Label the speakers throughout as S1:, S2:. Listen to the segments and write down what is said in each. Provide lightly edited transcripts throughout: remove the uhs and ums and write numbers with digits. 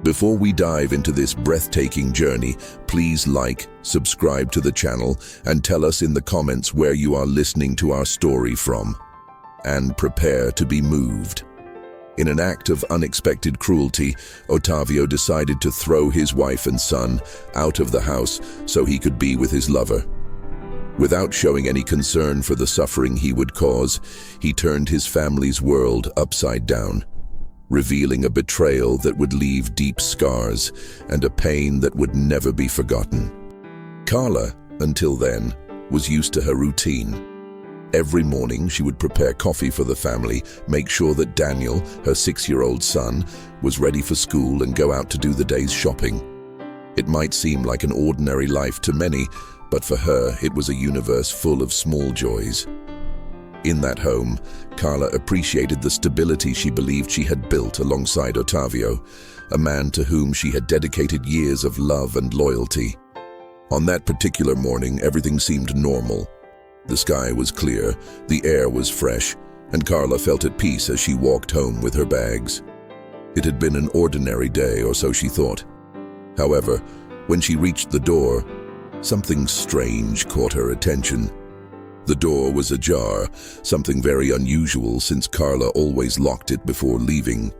S1: Before we dive into this breathtaking journey, please like, subscribe to the channel, and tell us in the comments where you are listening to our story from. And prepare to be moved. In an act of unexpected cruelty, Ottavio decided to throw his wife and son out of the house so he could be with his lover. Without showing any concern for the suffering he would cause, he turned his family's world upside down, revealing a betrayal that would leave deep scars and a pain that would never be forgotten. Carla, until then, was used to her routine. Every morning she would prepare coffee for the family, make sure that Daniel, her 6-year-old son, was ready for school and go out to do the day's shopping. It might seem like an ordinary life to many, but for her it was a universe full of small joys. In that home, Carla appreciated the stability she believed she had built alongside Ottavio, a man to whom she had dedicated years of love and loyalty. On that particular morning, everything seemed normal. The sky was clear, the air was fresh, and Carla felt at peace as she walked home with her bags. It had been an ordinary day, or so she thought. However, when she reached the door, something strange caught her attention. The door was ajar, something very unusual since Carla always locked it before leaving.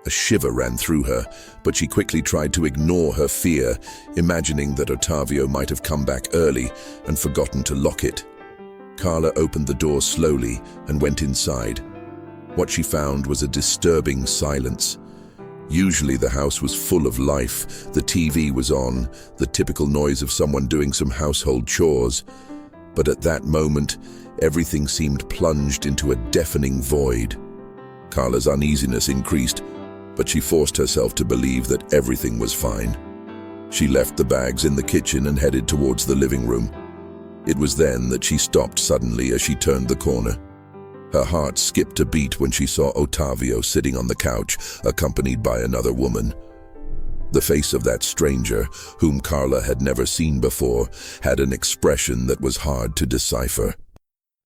S1: A shiver ran through her, but she quickly tried to ignore her fear, imagining that Ottavio might have come back early and forgotten to lock it. Carla opened the door slowly and went inside. What she found was a disturbing silence. Usually the house was full of life, the TV was on, the typical noise of someone doing some household chores. But at that moment, everything seemed plunged into a deafening void. Carla's uneasiness increased, but she forced herself to believe that everything was fine. She left the bags in the kitchen and headed towards the living room. It was then that she stopped suddenly as she turned the corner. Her heart skipped a beat when she saw Ottavio sitting on the couch, accompanied by another woman. The face of that stranger, whom Carla had never seen before, had an expression that was hard to decipher.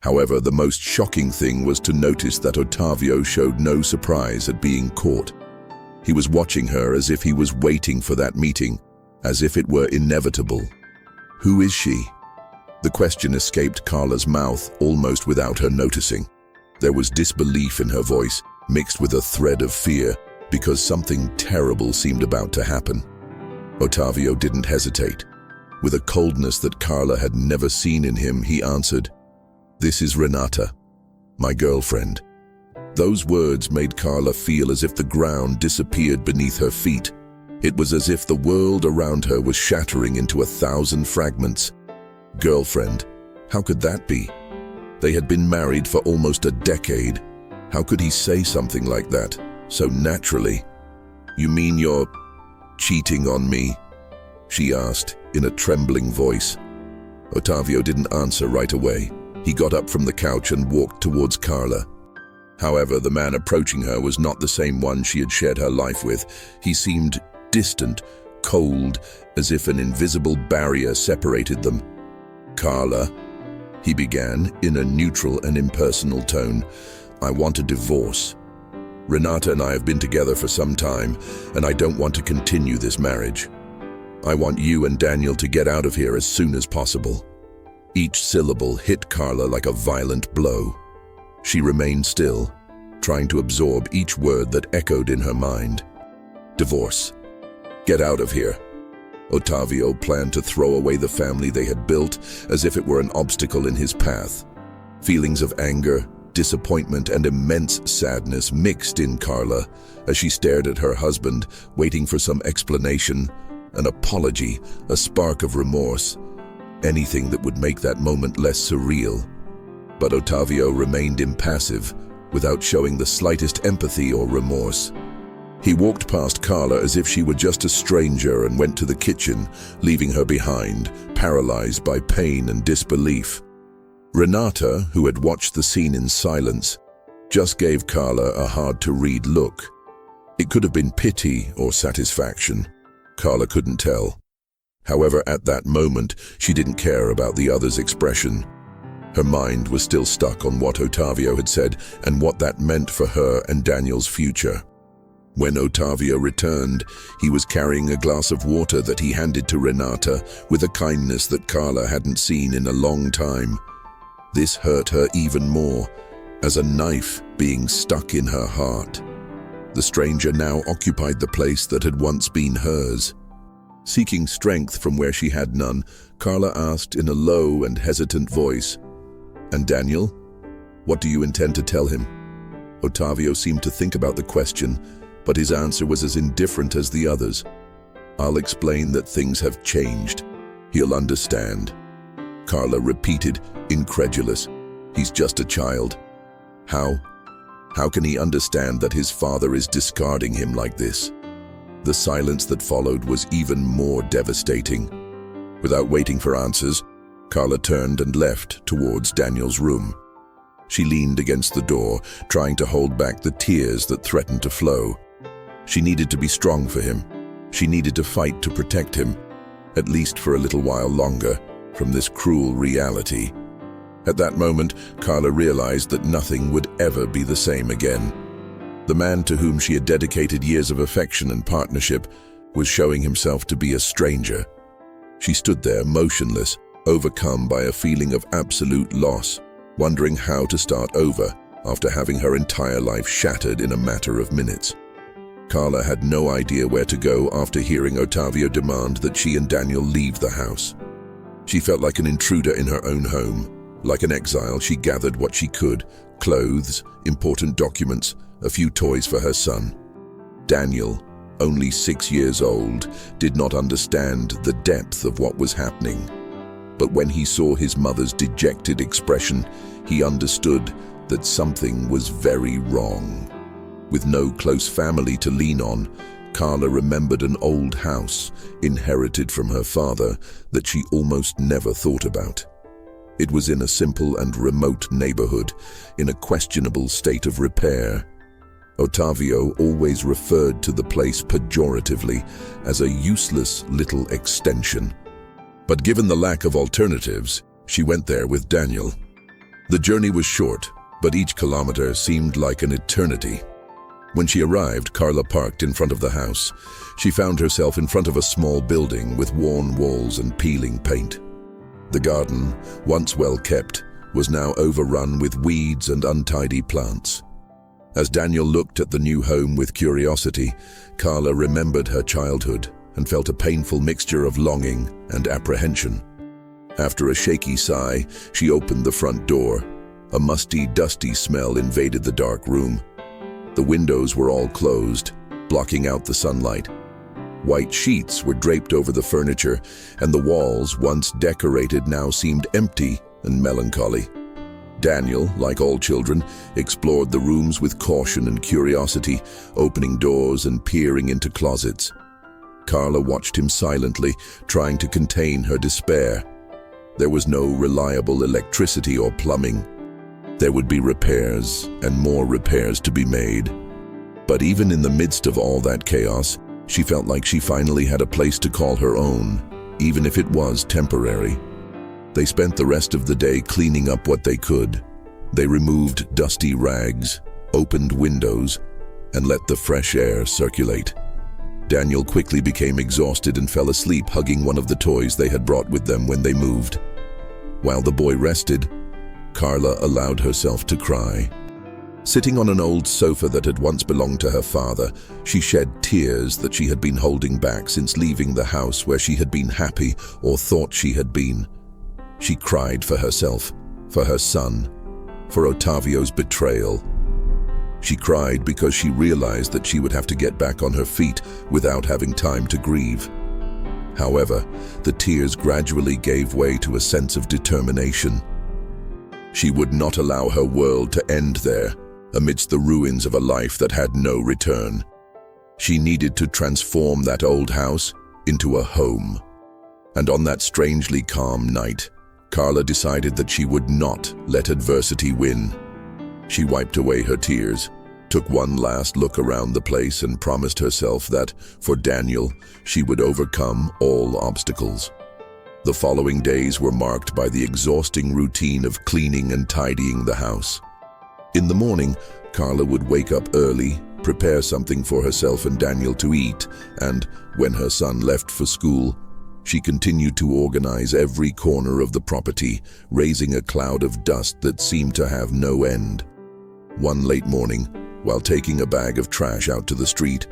S1: However, the most shocking thing was to notice that Ottavio showed no surprise at being caught. He was watching her as if he was waiting for that meeting, as if it were inevitable. Who is she? The question escaped Carla's mouth almost without her noticing. There was disbelief in her voice, mixed with a thread of fear, because something terrible seemed about to happen. Ottavio didn't hesitate. With a coldness that Carla had never seen in him, he answered, "This is Renata, my girlfriend." Those words made Carla feel as if the ground disappeared beneath her feet. It was as if the world around her was shattering into 1,000 fragments. Girlfriend? How could that be? They had been married for almost a decade. How could he say something like that, so naturally? "You mean you're cheating on me?" she asked in a trembling voice. Ottavio didn't answer right away. He got up from the couch and walked towards Carla. However, the man approaching her was not the same one she had shared her life with. He seemed distant, cold, as if an invisible barrier separated them. "Carla," he began in a neutral and impersonal tone, "I want a divorce. Renata and I have been together for some time, and I don't want to continue this marriage. I want you and Daniel to get out of here as soon as possible." Each syllable hit Carla like a violent blow. She remained still, trying to absorb each word that echoed in her mind. Divorce. Get out of here. Ottavio planned to throw away the family they had built as if it were an obstacle in his path. Feelings of anger, disappointment, and immense sadness mixed in Carla as she stared at her husband, waiting for some explanation, an apology, a spark of remorse, anything that would make that moment less surreal. But Ottavio remained impassive, without showing the slightest empathy or remorse. He walked past Carla as if she were just a stranger and went to the kitchen, leaving her behind, paralyzed by pain and disbelief. Renata, who had watched the scene in silence, just gave Carla a hard-to-read look. It could have been pity or satisfaction. Carla couldn't tell. However, at that moment, she didn't care about the other's expression. Her mind was still stuck on what Ottavio had said and what that meant for her and Daniel's future. When Ottavio returned, he was carrying a glass of water that he handed to Renata with a kindness that Carla hadn't seen in a long time. This hurt her even more, as a knife being stuck in her heart. The stranger now occupied the place that had once been hers. Seeking strength from where she had none, Carla asked in a low and hesitant voice, "And Daniel? What do you intend to tell him?" Ottavio seemed to think about the question, but his answer was as indifferent as the others. "I'll explain that things have changed. He'll understand." Carla repeated, incredulous. "He's just a child. How? How can he understand that his father is discarding him like this?" The silence that followed was even more devastating. Without waiting for answers, Carla turned and left towards Daniel's room. She leaned against the door, trying to hold back the tears that threatened to flow. She needed to be strong for him. She needed to fight to protect him, at least for a little while longer, from this cruel reality. At that moment, Carla realized that nothing would ever be the same again. The man to whom she had dedicated years of affection and partnership was showing himself to be a stranger. She stood there motionless, overcome by a feeling of absolute loss, wondering how to start over after having her entire life shattered in a matter of minutes. Carla had no idea where to go after hearing Ottavio demand that she and Daniel leave the house. She felt like an intruder in her own home. Like an exile, she gathered what she could: clothes, important documents, a few toys for her son. Daniel, only 6 years old, did not understand the depth of what was happening. But when he saw his mother's dejected expression, he understood that something was very wrong. With no close family to lean on, Carla remembered an old house, inherited from her father, that she almost never thought about. It was in a simple and remote neighborhood, in a questionable state of repair. Ottavio always referred to the place pejoratively as a useless little extension. But given the lack of alternatives, she went there with Daniel. The journey was short, but each kilometer seemed like an eternity. When she arrived, Carla parked in front of the house. She found herself in front of a small building with worn walls and peeling paint. The garden, once well kept, was now overrun with weeds and untidy plants. As Daniel looked at the new home with curiosity, Carla remembered her childhood and felt a painful mixture of longing and apprehension. After a shaky sigh, she opened the front door. A musty, dusty smell invaded the dark room. The windows were all closed, blocking out the sunlight. White sheets were draped over the furniture, and the walls, once decorated, now seemed empty and melancholy. Daniel, like all children, explored the rooms with caution and curiosity, opening doors and peering into closets. Carla watched him silently, trying to contain her despair. There was no reliable electricity or plumbing. There would be repairs and more repairs to be made. But even in the midst of all that chaos, she felt like she finally had a place to call her own, even if it was temporary. They spent the rest of the day cleaning up what they could. They removed dusty rags, opened windows, and let the fresh air circulate. Daniel quickly became exhausted and fell asleep, hugging one of the toys they had brought with them when they moved. While the boy rested, Carla allowed herself to cry. Sitting on an old sofa that had once belonged to her father, she shed tears that she had been holding back since leaving the house where she had been happy, or thought she had been. She cried for herself, for her son, for Ottavio's betrayal. She cried because she realized that she would have to get back on her feet without having time to grieve. However, the tears gradually gave way to a sense of determination. She would not allow her world to end there, amidst the ruins of a life that had no return. She needed to transform that old house into a home. And on that strangely calm night, Carla decided that she would not let adversity win. She wiped away her tears, took one last look around the place, and promised herself that, for Daniel, she would overcome all obstacles. The following days were marked by the exhausting routine of cleaning and tidying the house. In the morning, Carla would wake up early, prepare something for herself and Daniel to eat, and, when her son left for school, she continued to organize every corner of the property, raising a cloud of dust that seemed to have no end. One late morning, while taking a bag of trash out to the street,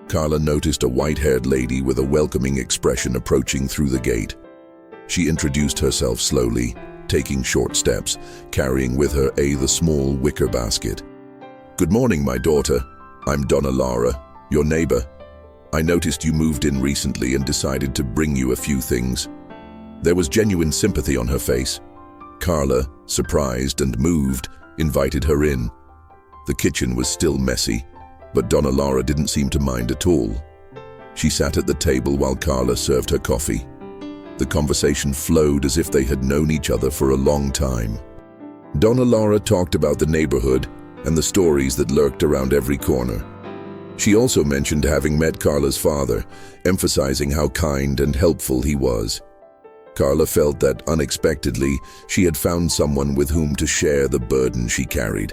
S1: Carla noticed a white-haired lady with a welcoming expression approaching through the gate. She introduced herself slowly, taking short steps, carrying with her the small wicker basket. "Good morning, my daughter. I'm Donna Lara, your neighbor. I noticed you moved in recently and decided to bring you a few things." There was genuine sympathy on her face. Carla, surprised and moved, invited her in. The kitchen was still messy, but Donna Lara didn't seem to mind at all. She sat at the table while Carla served her coffee. The conversation flowed as if they had known each other for a long time. Donna Lara talked about the neighborhood and the stories that lurked around every corner. She also mentioned having met Carla's father, emphasizing how kind and helpful he was. Carla felt that, unexpectedly, she had found someone with whom to share the burden she carried.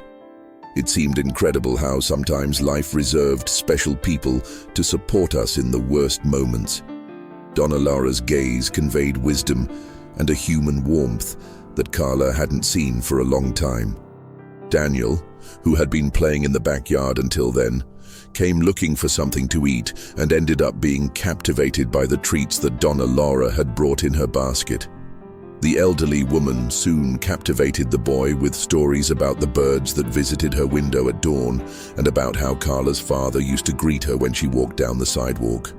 S1: It seemed incredible how sometimes life reserved special people to support us in the worst moments. Donna Lara's gaze conveyed wisdom and a human warmth that Carla hadn't seen for a long time. Daniel, who had been playing in the backyard until then, came looking for something to eat and ended up being captivated by the treats that Donna Lara had brought in her basket. The elderly woman soon captivated the boy with stories about the birds that visited her window at dawn and about how Carla's father used to greet her when she walked down the sidewalk.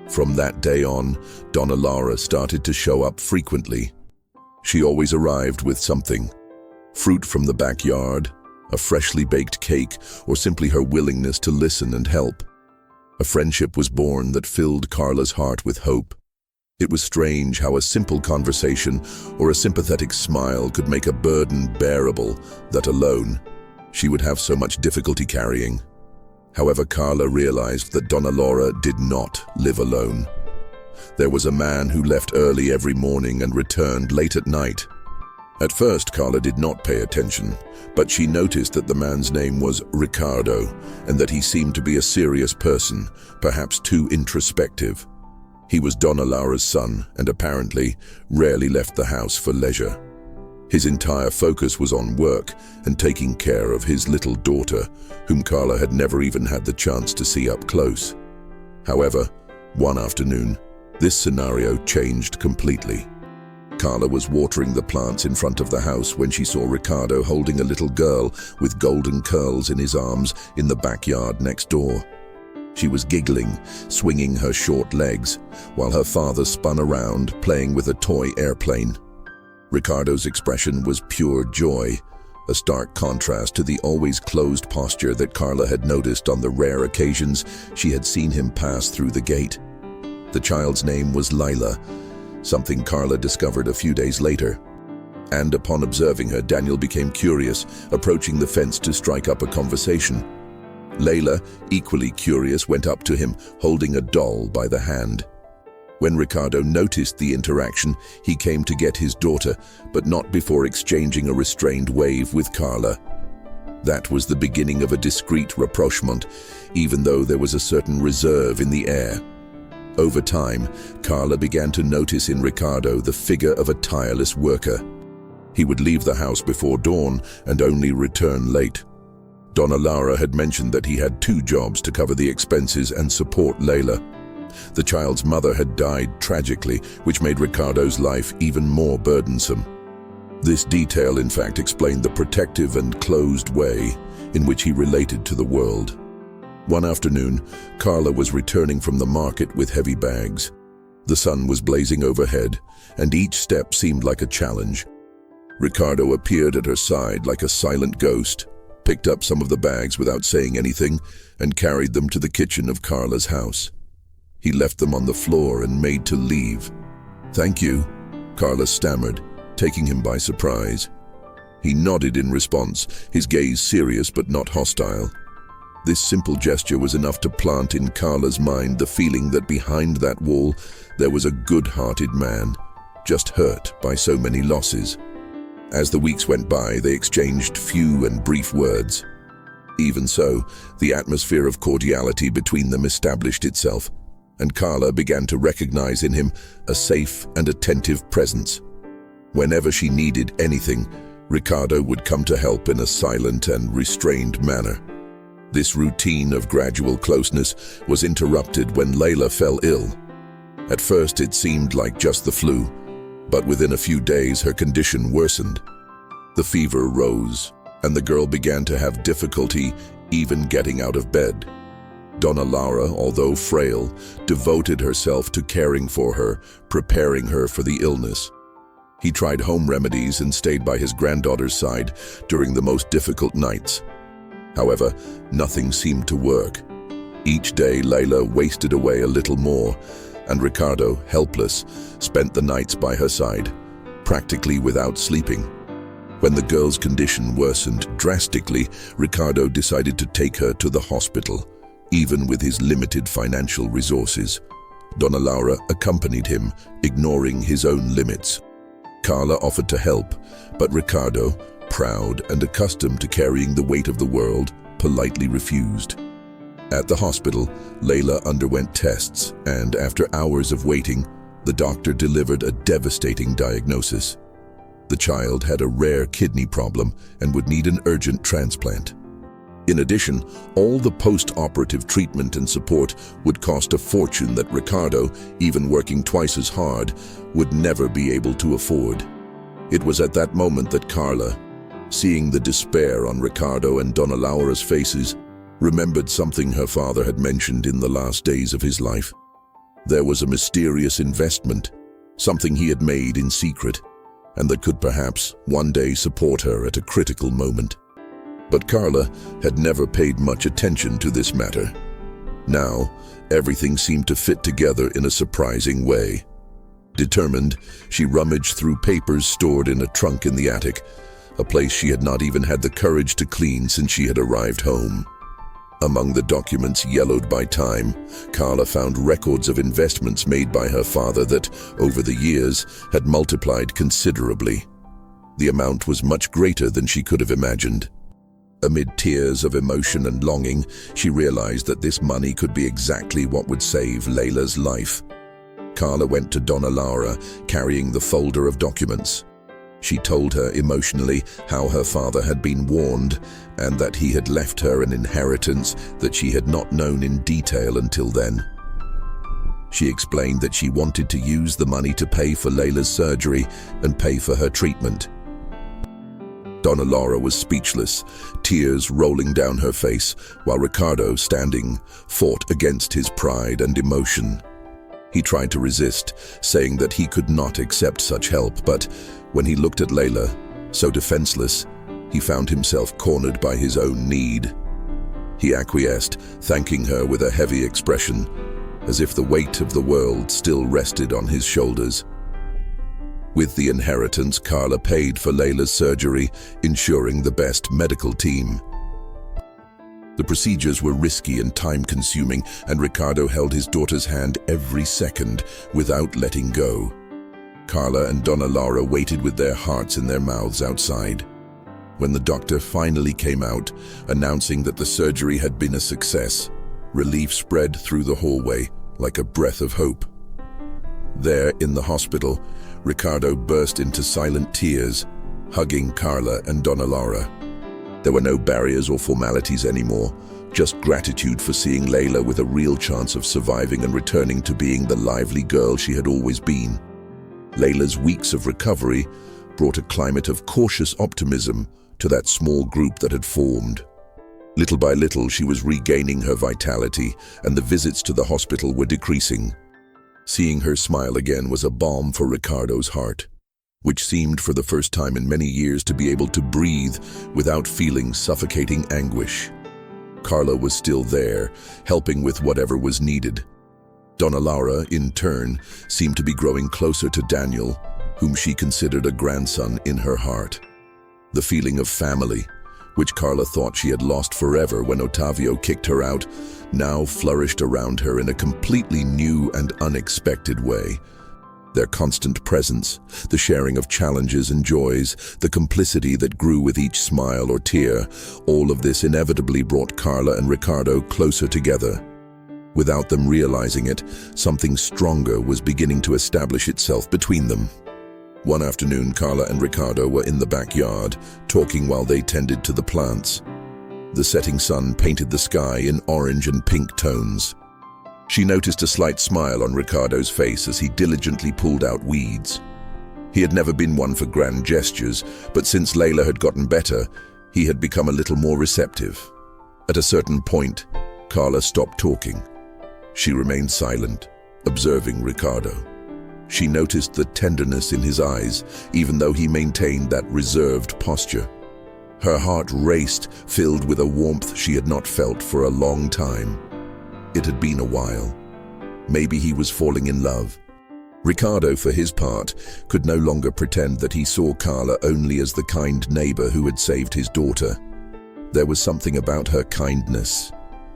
S1: From that day on, Donna Lara started to show up frequently. She always arrived with something: fruit from the backyard, a freshly baked cake, or simply her willingness to listen and help. A friendship was born that filled Carla's heart with hope. It was strange how a simple conversation or a sympathetic smile could make a burden bearable that alone she would have so much difficulty carrying. However, Carla realized that Donna Lara did not live alone. There was a man who left early every morning and returned late at night. At first, Carla did not pay attention, but she noticed that the man's name was Ricardo and that he seemed to be a serious person, perhaps too introspective. He was Donna Lara's son and apparently rarely left the house for leisure. His entire focus was on work and taking care of his little daughter, whom Carla had never even had the chance to see up close. However, one afternoon, this scenario changed completely. Carla was watering the plants in front of the house when she saw Ricardo holding a little girl with golden curls in his arms in the backyard next door. She was giggling, swinging her short legs, while her father spun around, playing with a toy airplane. Ricardo's expression was pure joy, a stark contrast to the always closed posture that Carla had noticed on the rare occasions she had seen him pass through the gate. The child's name was Lila, something Carla discovered a few days later. And upon observing her, Daniel became curious, approaching the fence to strike up a conversation. Layla, equally curious, went up to him, holding a doll by the hand. When Ricardo noticed the interaction, he came to get his daughter, but not before exchanging a restrained wave with Carla. That was the beginning of a discreet rapprochement, even though there was a certain reserve in the air. Over time, Carla began to notice in Ricardo the figure of a tireless worker. He would leave the house before dawn and only return late. Donna Lara had mentioned that he had 2 jobs to cover the expenses and support Layla. The child's mother had died tragically, which made Ricardo's life even more burdensome. This detail, in fact, explained the protective and closed way in which he related to the world. One afternoon, Carla was returning from the market with heavy bags. The sun was blazing overhead, and each step seemed like a challenge. Ricardo appeared at her side like a silent ghost, picked up some of the bags without saying anything, and carried them to the kitchen of Carla's house. He left them on the floor and made to leave. "Thank you," Carla stammered, taking him by surprise. He nodded in response, his gaze serious but not hostile. This simple gesture was enough to plant in Carla's mind the feeling that behind that wall there was a good-hearted man, just hurt by so many losses. As the weeks went by, they exchanged few and brief words. Even so, the atmosphere of cordiality between them established itself, and Carla began to recognize in him a safe and attentive presence. Whenever she needed anything, Ricardo would come to help in a silent and restrained manner. This routine of gradual closeness was interrupted when Layla fell ill. At first it seemed like just the flu, but within a few days her condition worsened. The fever rose, and the girl began to have difficulty even getting out of bed. Donna Laura, although frail, devoted herself to caring for her, preparing her for the illness. He tried home remedies and stayed by his granddaughter's side during the most difficult nights. However, nothing seemed to work. Each day, Layla wasted away a little more, and Ricardo, helpless, spent the nights by her side, practically without sleeping. When the girl's condition worsened drastically, Ricardo decided to take her to the hospital, even with his limited financial resources. Donna Laura accompanied him, ignoring his own limits. Carla offered to help, but Ricardo, proud and accustomed to carrying the weight of the world, politely refused. At the hospital, Layla underwent tests, and after hours of waiting, the doctor delivered a devastating diagnosis. The child had a rare kidney problem and would need an urgent transplant. In addition, all the post-operative treatment and support would cost a fortune that Ricardo, even working twice as hard, would never be able to afford. It was at that moment that Carla, seeing the despair on Ricardo and Donna Laura's faces, remembered something her father had mentioned in the last days of his life. There was a mysterious investment, something he had made in secret, and that could perhaps one day support her at a critical moment. But Carla had never paid much attention to this matter. Now, everything seemed to fit together in a surprising way. Determined, she rummaged through papers stored in a trunk in the attic, a place she had not even had the courage to clean since she had arrived home. Among the documents yellowed by time, Carla found records of investments made by her father that, over the years, had multiplied considerably. The amount was much greater than she could have imagined. Amid tears of emotion and longing, she realized that this money could be exactly what would save Layla's life. Carla went to Donna Laura, carrying the folder of documents. She told her emotionally how her father had been warned and that he had left her an inheritance that she had not known in detail until then. She explained that she wanted to use the money to pay for Layla's surgery and pay for her treatment. Donna Laura was speechless, tears rolling down her face, while Ricardo, standing, fought against his pride and emotion. He tried to resist, saying that he could not accept such help, but when he looked at Layla, so defenseless, he found himself cornered by his own need. He acquiesced, thanking her with a heavy expression, as if the weight of the world still rested on his shoulders. With the inheritance, Carla paid for Layla's surgery, ensuring the best medical team. The procedures were risky and time-consuming, and Ricardo held his daughter's hand every second without letting go. Carla and Donna Laura waited with their hearts in their mouths outside. When the doctor finally came out, announcing that the surgery had been a success, relief spread through the hallway like a breath of hope. There, in the hospital, Ricardo burst into silent tears, hugging Carla and Donna Laura. There were no barriers or formalities anymore, just gratitude for seeing Layla with a real chance of surviving and returning to being the lively girl she had always been. Layla's weeks of recovery brought a climate of cautious optimism to that small group that had formed. Little by little, she was regaining her vitality, and the visits to the hospital were decreasing. Seeing her smile again was a balm for Ricardo's heart, which seemed for the first time in many years to be able to breathe without feeling suffocating anguish. Carla was still there, helping with whatever was needed. Donna Laura, in turn, seemed to be growing closer to Daniel, whom she considered a grandson in her heart. The feeling of family, which Carla thought she had lost forever when Otavio kicked her out, now flourished around her in a completely new and unexpected way. Their constant presence, the sharing of challenges and joys, the complicity that grew with each smile or tear, all of this inevitably brought Carla and Ricardo closer together. Without them realizing it, something stronger was beginning to establish itself between them. One afternoon, Carla and Ricardo were in the backyard, talking while they tended to the plants. The setting sun painted the sky in orange and pink tones. She noticed a slight smile on Ricardo's face as he diligently pulled out weeds. He had never been one for grand gestures, but since Layla had gotten better, he had become a little more receptive. At a certain point, Carla stopped talking. She remained silent, observing Ricardo. She noticed the tenderness in his eyes, even though he maintained that reserved posture. Her heart raced, filled with a warmth she had not felt for a long time. It had been a while. Maybe he was falling in love. Ricardo, for his part, could no longer pretend that he saw Carla only as the kind neighbor who had saved his daughter. There was something about her kindness,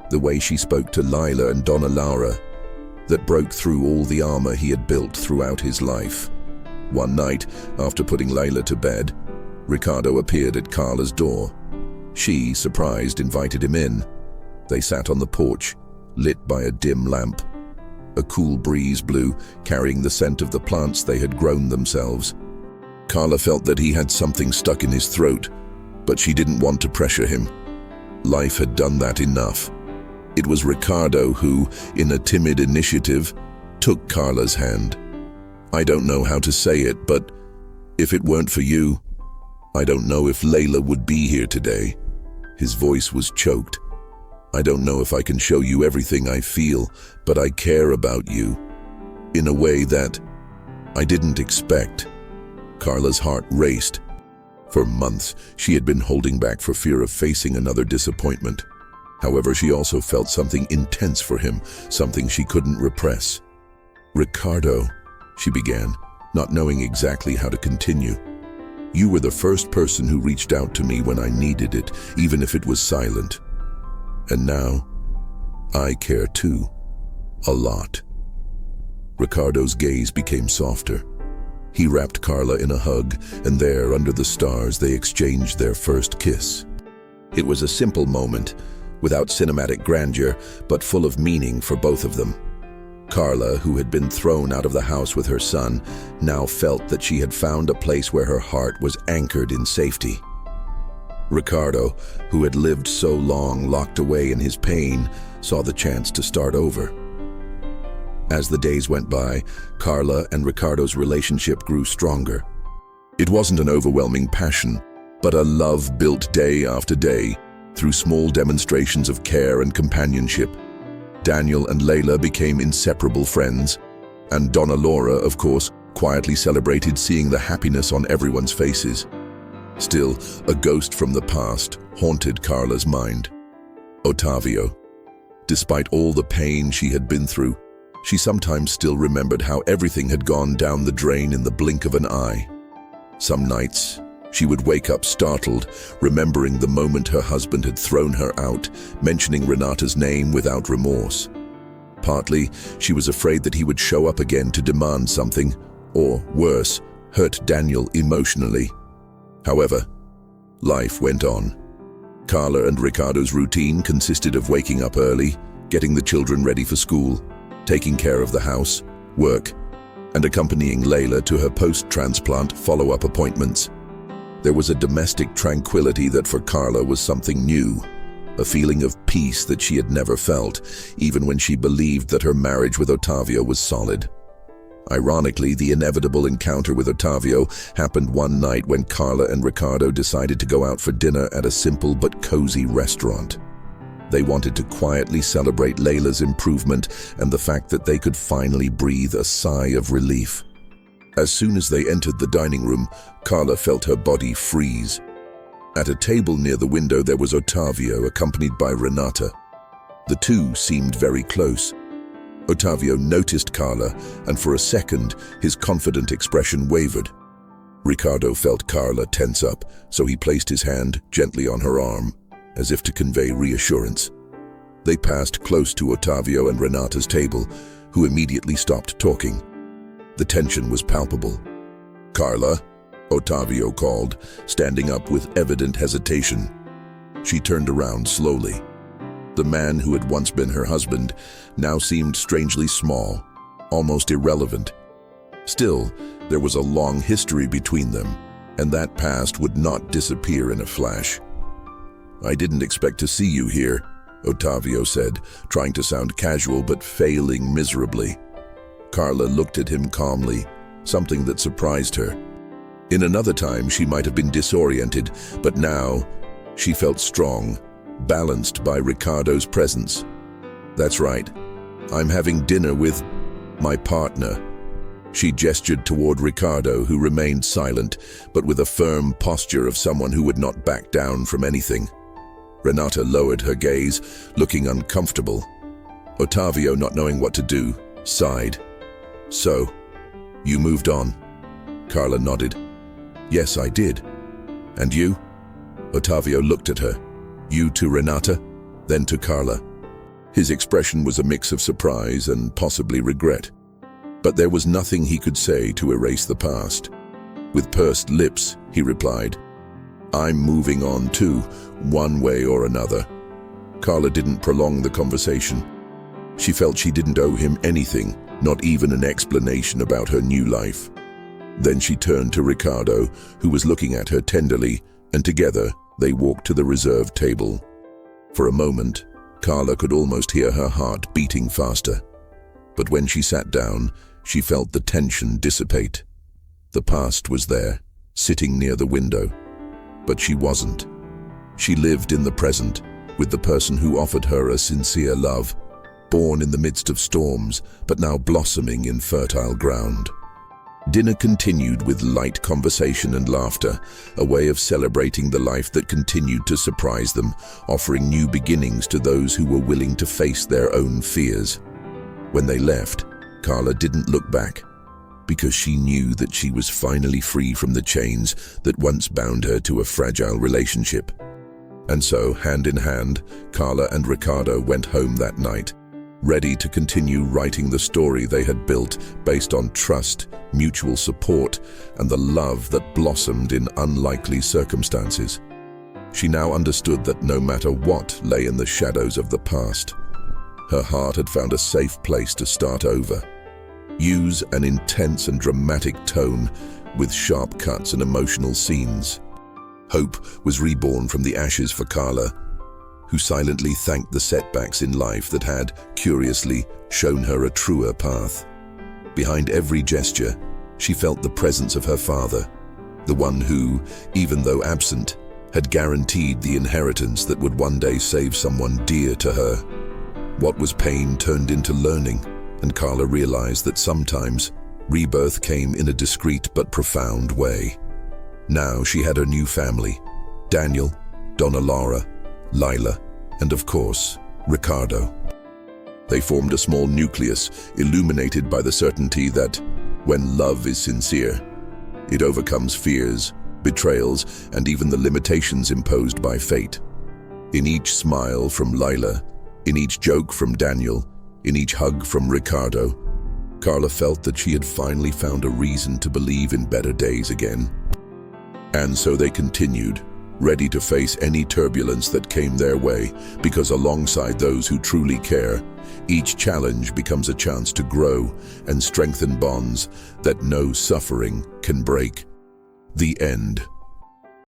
S1: the way she spoke to Lila and Donna Laura, that broke through all the armor he had built throughout his life. One night, after putting Layla to bed, Ricardo appeared at Carla's door. She, surprised, invited him in. They sat on the porch, lit by a dim lamp. A cool breeze blew, carrying the scent of the plants they had grown themselves. Carla felt that he had something stuck in his throat, but she didn't want to pressure him. Life had done that enough. It was Ricardo who, in a timid initiative, took Carla's hand. "I don't know how to say it, but if it weren't for you, I don't know if Layla would be here today." His voice was choked. "I don't know if I can show you everything I feel, but I care about you in a way that I didn't expect." Carla's heart raced. For months, she had been holding back for fear of facing another disappointment. However, she also felt something intense for him, something she couldn't repress. "Ricardo," she began, not knowing exactly how to continue. "You were the first person who reached out to me when I needed it, even if it was silent. And now, I care too. A lot." Ricardo's gaze became softer. He wrapped Carla in a hug, and there, under the stars, they exchanged their first kiss. It was a simple moment, without cinematic grandeur, but full of meaning for both of them. Carla, who had been thrown out of the house with her son, now felt that she had found a place where her heart was anchored in safety. Ricardo, who had lived so long locked away in his pain, saw the chance to start over. As the days went by, Carla and Ricardo's relationship grew stronger. It wasn't an overwhelming passion, but a love built day after day, through small demonstrations of care and companionship. Daniel and Layla became inseparable friends, and Donna Laura, of course, quietly celebrated seeing the happiness on everyone's faces. Still, a ghost from the past haunted Carla's mind. Otavio. Despite all the pain she had been through, she sometimes still remembered how everything had gone down the drain in the blink of an eye. Some nights, she would wake up startled, remembering the moment her husband had thrown her out, mentioning Renata's name without remorse. Partly, she was afraid that he would show up again to demand something, or worse, hurt Daniel emotionally. However, life went on. Carla and Ricardo's routine consisted of waking up early, getting the children ready for school, taking care of the house, work, and accompanying Layla to her post-transplant follow-up appointments. There was a domestic tranquility that for Carla was something new, a feeling of peace that she had never felt, even when she believed that her marriage with Otavio was solid. Ironically, the inevitable encounter with Otavio happened one night when Carla and Ricardo decided to go out for dinner at a simple but cozy restaurant. They wanted to quietly celebrate Layla's improvement and the fact that they could finally breathe a sigh of relief. As soon as they entered the dining room, Carla felt her body freeze. At a table near the window there was Otavio, accompanied by Renata. The two seemed very close. Otavio noticed Carla, and for a second, his confident expression wavered. Ricardo felt Carla tense up, so he placed his hand gently on her arm, as if to convey reassurance. They passed close to Otavio and Renata's table, who immediately stopped talking. The tension was palpable. "Carla," Ottavio called, standing up with evident hesitation. She turned around slowly. The man who had once been her husband now seemed strangely small, almost irrelevant. Still, there was a long history between them, and that past would not disappear in a flash. "I didn't expect to see you here," Ottavio said, trying to sound casual but failing miserably. Carla looked at him calmly, something that surprised her. In another time, she might have been disoriented, but now she felt strong, balanced by Riccardo's presence. "That's right. I'm having dinner with my partner." She gestured toward Riccardo, who remained silent, but with a firm posture of someone who would not back down from anything. Renata lowered her gaze, looking uncomfortable. Ottavio, not knowing what to do, sighed. "So, you moved on?" Carla nodded. "Yes, I did. And you?" Ottavio looked at her. "You to Renata, then to Carla." His expression was a mix of surprise and possibly regret. But there was nothing he could say to erase the past. With pursed lips, he replied, "I'm moving on too, one way or another." Carla didn't prolong the conversation. She felt she didn't owe him anything, not even an explanation about her new life. Then she turned to Riccardo, who was looking at her tenderly, and together they walked to the reserved table. For a moment, Carla could almost hear her heart beating faster. But when she sat down, she felt the tension dissipate. The past was there, sitting near the window. But she wasn't. She lived in the present, with the person who offered her a sincere love, born in the midst of storms, but now blossoming in fertile ground. Dinner continued with light conversation and laughter, a way of celebrating the life that continued to surprise them, offering new beginnings to those who were willing to face their own fears. When they left, Carla didn't look back, because she knew that she was finally free from the chains that once bound her to a fragile relationship. And so, hand in hand, Carla and Riccardo went home that night, ready to continue writing the story they had built based on trust, mutual support, and the love that blossomed in unlikely circumstances. She now understood that no matter what lay in the shadows of the past, her heart had found a safe place to start over. Use an intense and dramatic tone with sharp cuts and emotional scenes. Hope was reborn from the ashes for Carla, who silently thanked the setbacks in life that had, curiously, shown her a truer path. Behind every gesture, she felt the presence of her father, the one who, even though absent, had guaranteed the inheritance that would one day save someone dear to her. What was pain turned into learning, and Carla realized that sometimes rebirth came in a discreet but profound way. Now she had her new family: Daniel, Donna Laura, Lila, and of course, Riccardo. They formed a small nucleus illuminated by the certainty that, when love is sincere, it overcomes fears, betrayals, and even the limitations imposed by fate. In each smile from Lila, in each joke from Daniel, in each hug from Riccardo, Carla felt that she had finally found a reason to believe in better days again. And so they continued, ready to face any turbulence that came their way, because alongside those who truly care, each challenge becomes a chance to grow and strengthen bonds that no suffering can break. The end.